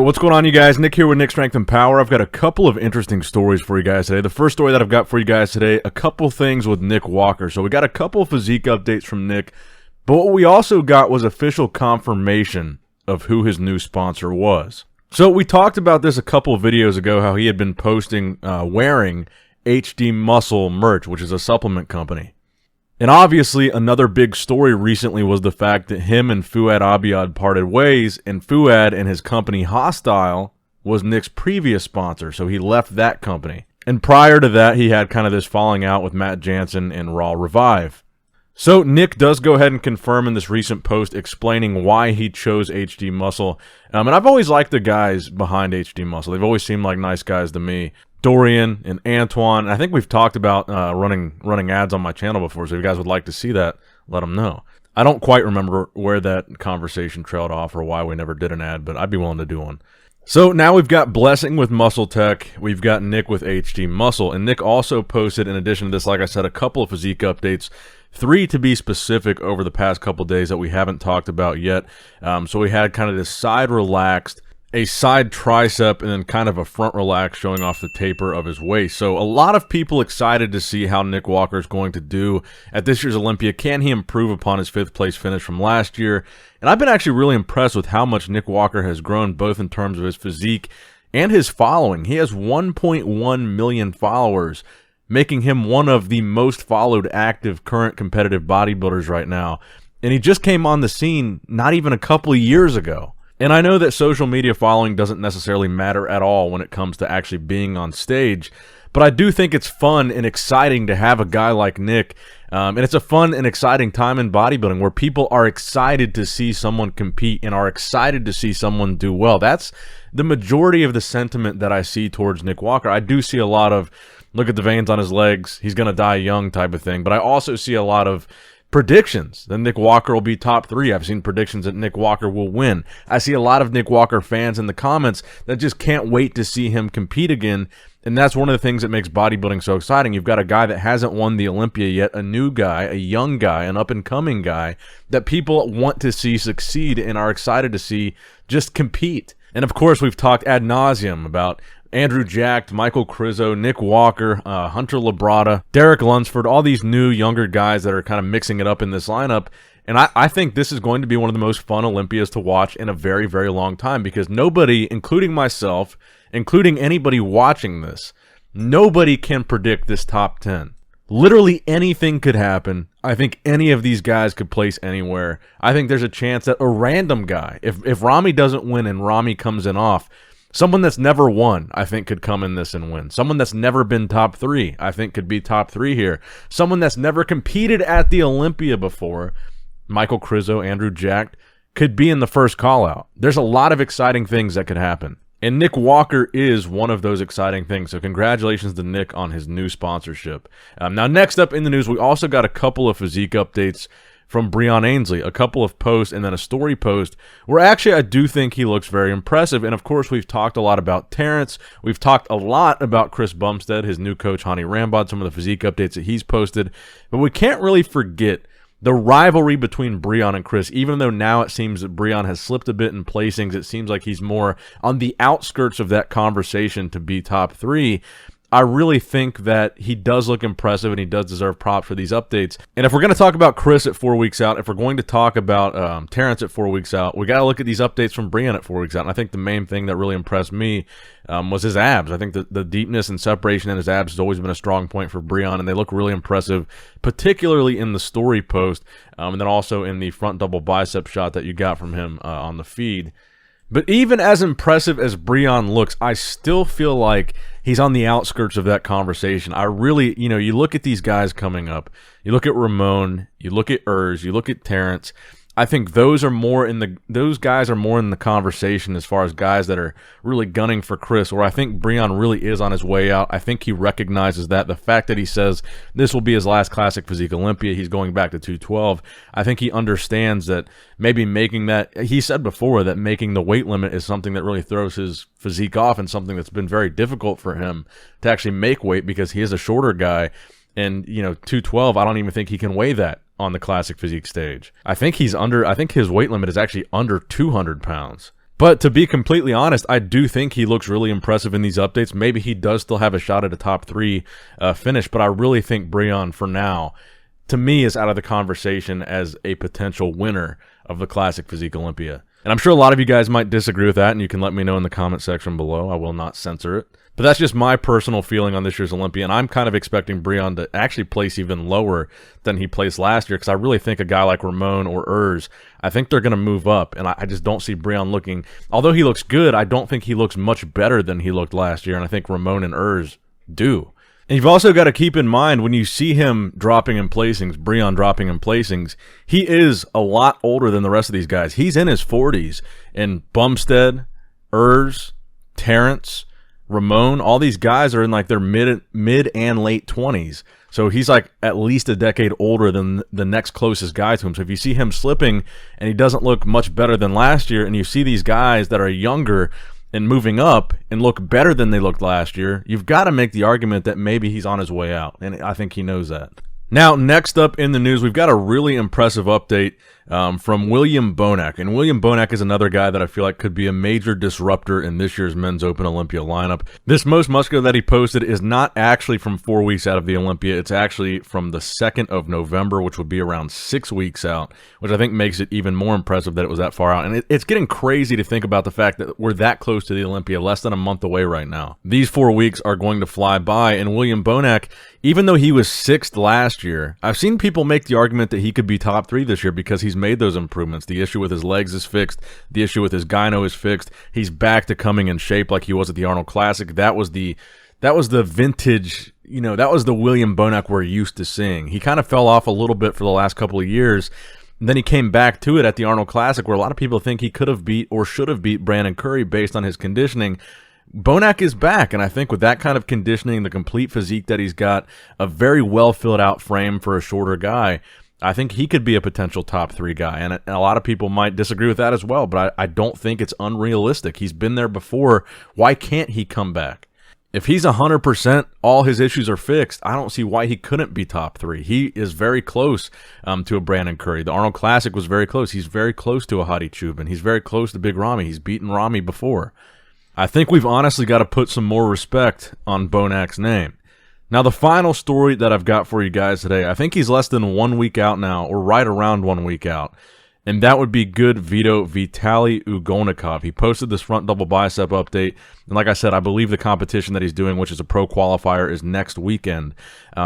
what's going on, you guys? Nick here with Nick Strength and Power. I've got a couple of interesting stories for you guys today. The first story that I've got for you guys today, a couple things with Nick Walker. So we got a couple physique updates from Nick, but what we also got was official confirmation of who his new sponsor was. So we talked about this a couple of videos ago, how he had been posting wearing HD Muscle merch, which is a supplement company. And obviously, another big story recently was the fact that him and Fouad Abiad parted ways, and Fouad and his company Hostile was Nick's previous sponsor, so he left that company. And prior to that, he had kind of this falling out with Matt Jansen and Raw Revive. So Nick does go ahead and confirm in this recent post explaining why he chose HD Muscle. And I've always liked the guys behind HD Muscle. They've always seemed like nice guys to me. Dorian and Antoine. I think we've talked about running ads on my channel before, so if you guys would like to see that, let them know. I don't quite remember where that conversation trailed off or why we never did an ad, but I'd be willing to do one. So now we've got Blessing with Muscle Tech. We've got Nick with HD Muscle. And Nick also posted, in addition to this, like I said, a couple of physique updates. 3 to be specific over the past couple days that we haven't talked about yet. So we had kind of this side relaxed, a side tricep, and then kind of a front relax showing off the taper of his waist. So a lot of people excited to see how Nick Walker is going to do at this year's Olympia. Can he improve upon his 5th place finish from last year? And I've been actually really impressed with how much Nick Walker has grown, both in terms of his physique and his following. He has 1.1 million followers, making him one of the most followed active current competitive bodybuilders right now. And he just came on the scene not even a couple of years ago. And I know that social media following doesn't necessarily matter at all when it comes to actually being on stage, but I do think it's fun and exciting to have a guy like Nick, and it's a fun and exciting time in bodybuilding where people are excited to see someone compete and are excited to see someone do well. That's the majority of the sentiment that I see towards Nick Walker. I do see a lot of, look at the veins on his legs, he's going to die young type of thing, but I also see a lot of predictions that Nick Walker will be top 3. I've seen predictions that Nick Walker will win. I see a lot of Nick Walker fans in the comments that just can't wait to see him compete again, and that's one of the things that makes bodybuilding so exciting. You've got a guy that hasn't won the Olympia yet, a new guy, a young guy, an up-and-coming guy that people want to see succeed and are excited to see just compete. And of course, we've talked ad nauseum about Andrew Jacked, Michael Crizzo, Nick Walker, Hunter Labrada, Derek Lunsford, all these new younger guys that are kind of mixing it up in this lineup. And I think this is going to be one of the most fun Olympias to watch in a very, very long time, because nobody, including myself, including anybody watching this, nobody can predict this top 10. Literally anything could happen. I think any of these guys could place anywhere. I think there's a chance that a random guy, if Rami doesn't win and Rami comes in off, someone that's never won, I think, could come in this and win. Someone that's never been top 3, I think, could be top 3 here. Someone that's never competed at the Olympia before, Michael Crizzo, Andrew Jacked, could be in the first call-out. There's a lot of exciting things that could happen. And Nick Walker is one of those exciting things. So congratulations to Nick on his new sponsorship. Now, next up in the news, we also got a couple of physique updates from Breon Ainsley, a couple of posts, and then a story post where actually I do think he looks very impressive. And of course, we've talked a lot about Terrence. We've talked a lot about Chris Bumstead, his new coach, Hani Rambod, some of the physique updates that he's posted. But we can't really forget the rivalry between Breon and Chris. Even though now it seems that Breon has slipped a bit in placings, it seems like he's more on the outskirts of that conversation to be top 3. I really think that he does look impressive and he does deserve props for these updates. And if we're going to talk about Chris at 4 weeks out, if we're going to talk about Terrence at 4 weeks out, we got to look at these updates from Breon at 4 weeks out. And I think the main thing that really impressed me was his abs. I think the deepness and separation in his abs has always been a strong point for Breon, and they look really impressive, particularly in the story post, and then also in the front double bicep shot that you got from him on the feed. But even as impressive as Breon looks, I still feel like he's on the outskirts of that conversation. I really, you look at these guys coming up. You look at Ramon, you look at Urs, you look at Terrence. I think those guys are more in the conversation as far as guys that are really gunning for Chris, where I think Breon really is on his way out. I think he recognizes that. The fact that he says this will be his last Classic Physique Olympia, he's going back to 212. I think he understands that maybe making that, he said before that making the weight limit is something that really throws his physique off, and something that's been very difficult for him to actually make weight because he is a shorter guy. And, 212, I don't even think he can weigh that on the Classic Physique stage. I think his weight limit is actually under 200 pounds. But to be completely honest, I do think he looks really impressive in these updates. Maybe he does still have a shot at a top 3 finish, but I really think Breon, for now, to me, is out of the conversation as a potential winner of the Classic Physique Olympia. And I'm sure a lot of you guys might disagree with that, and you can let me know in the comment section below. I will not censor it. But that's just my personal feeling on this year's Olympia, and I'm kind of expecting Breon to actually place even lower than he placed last year, because I really think a guy like Ramon or Urs, I think they're going to move up, and I just don't see Breon looking, although he looks good, I don't think he looks much better than he looked last year, and I think Ramon and Urs do. And you've also got to keep in mind, when you see him dropping in placings, Breon dropping in placings, he is a lot older than the rest of these guys. He's in his 40s, and Bumstead, Urs, Terrence, Ramon, all these guys are in like their mid and late 20s. So he's like at least a decade older than the next closest guy to him. So if you see him slipping and he doesn't look much better than last year, and you see these guys that are younger and moving up and look better than they looked last year, you've got to make the argument that maybe he's on his way out. And I think he knows that. Now, next up in the news, we've got a really impressive update from William Bonac. And William Bonac is another guy that I feel like could be a major disruptor in this year's Men's Open Olympia lineup. This most muscular that he posted is not actually from 4 weeks out of the Olympia. It's actually from the 2nd of November, which would be around 6 weeks out, which I think makes it even more impressive that it was that far out. And it's getting crazy to think about the fact that we're that close to the Olympia, less than a month away right now. These 4 weeks are going to fly by, and William Bonac, even though he was 6th last year, I've seen people make the argument that he could be top 3 this year because he's made those improvements. The issue with his legs is fixed. The issue with his gyno is fixed. He's back to coming in shape like he was at the Arnold Classic. That was the vintage, that was the William Bonac we're used to seeing. He kind of fell off a little bit for the last couple of years. And then he came back to it at the Arnold Classic, where a lot of people think he could have beat or should have beat Brandon Curry based on his conditioning. Bonac is back, and I think with that kind of conditioning, the complete physique that he's got, a very well filled out frame for a shorter guy, I think he could be a potential top 3 guy. And a lot of people might disagree with that as well, but I don't think it's unrealistic. He's been there before. Why can't he come back? If he's 100%, all his issues are fixed, I don't see why he couldn't be top 3. He is very close to a Brandon Curry. The Arnold Classic was very close. He's very close to a Hadi Chubin. He's very close to Big Ramy. He's beaten Ramy before. I think we've honestly got to put some more respect on Bonac's name. Now, the final story that I've got for you guys today, I think he's less than 1 week out now, or right around 1 week out, and that would be GoodVito Vitaly Ugonikov. He posted this front double bicep update, and like I said, I believe the competition that he's doing, which is a pro qualifier, is next weekend.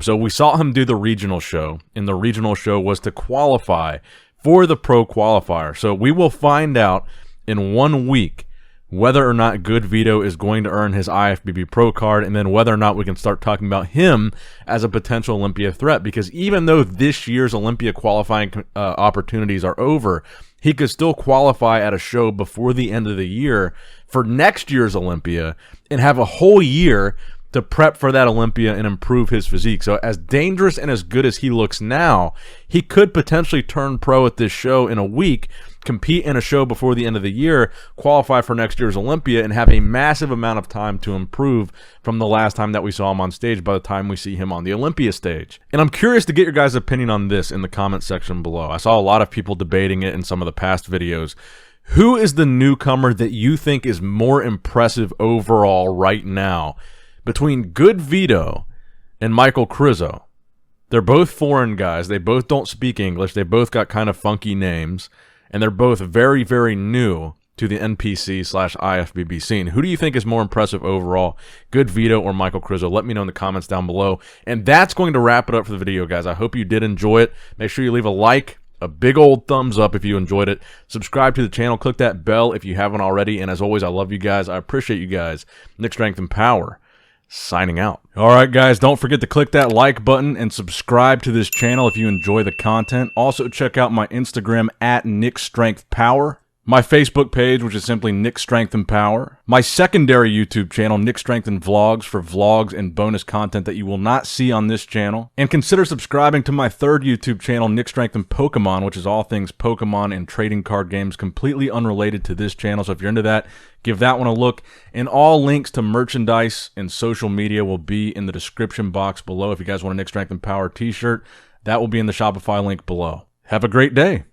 So we saw him do the regional show, and the regional show was to qualify for the pro qualifier. So we will find out in 1 week whether or not GoodVito is going to earn his IFBB Pro card, and then whether or not we can start talking about him as a potential Olympia threat. Because even though this year's Olympia qualifying opportunities are over, he could still qualify at a show before the end of the year for next year's Olympia and have a whole year to prep for that Olympia and improve his physique. So as dangerous and as good as he looks now, he could potentially turn pro at this show in a week, compete in a show before the end of the year, qualify for next year's Olympia, and have a massive amount of time to improve from the last time that we saw him on stage by the time we see him on the Olympia stage. And I'm curious to get your guys' opinion on this in the comment section below. I saw a lot of people debating it in some of the past videos. Who is the newcomer that you think is more impressive overall right now between GoodVito and Michael Krizo? They're both foreign guys. They both don't speak English. They both got kind of funky names. And they're both very, very new to the NPC/IFBB scene. Who do you think is more impressive overall, GoodVito or Michael Krizo? Let me know in the comments down below. And that's going to wrap it up for the video, guys. I hope you did enjoy it. Make sure you leave a like, a big old thumbs up if you enjoyed it. Subscribe to the channel. Click that bell if you haven't already. And as always, I love you guys. I appreciate you guys. Nick Strength and Power, signing out. All right, guys, don't forget to click that like button and subscribe to this channel if you enjoy the content. Also, check out my Instagram at Nick Strength Power, my Facebook page, which is simply Nick Strength and Power, my secondary YouTube channel, Nick Strength and Vlogs, for vlogs and bonus content that you will not see on this channel. And consider subscribing to my third YouTube channel, Nick Strength and Pokemon, which is all things Pokemon and trading card games, completely unrelated to this channel. So if you're into that, give that one a look. And all links to merchandise and social media will be in the description box below. If you guys want a Nick Strength and Power t-shirt, that will be in the Shopify link below. Have a great day.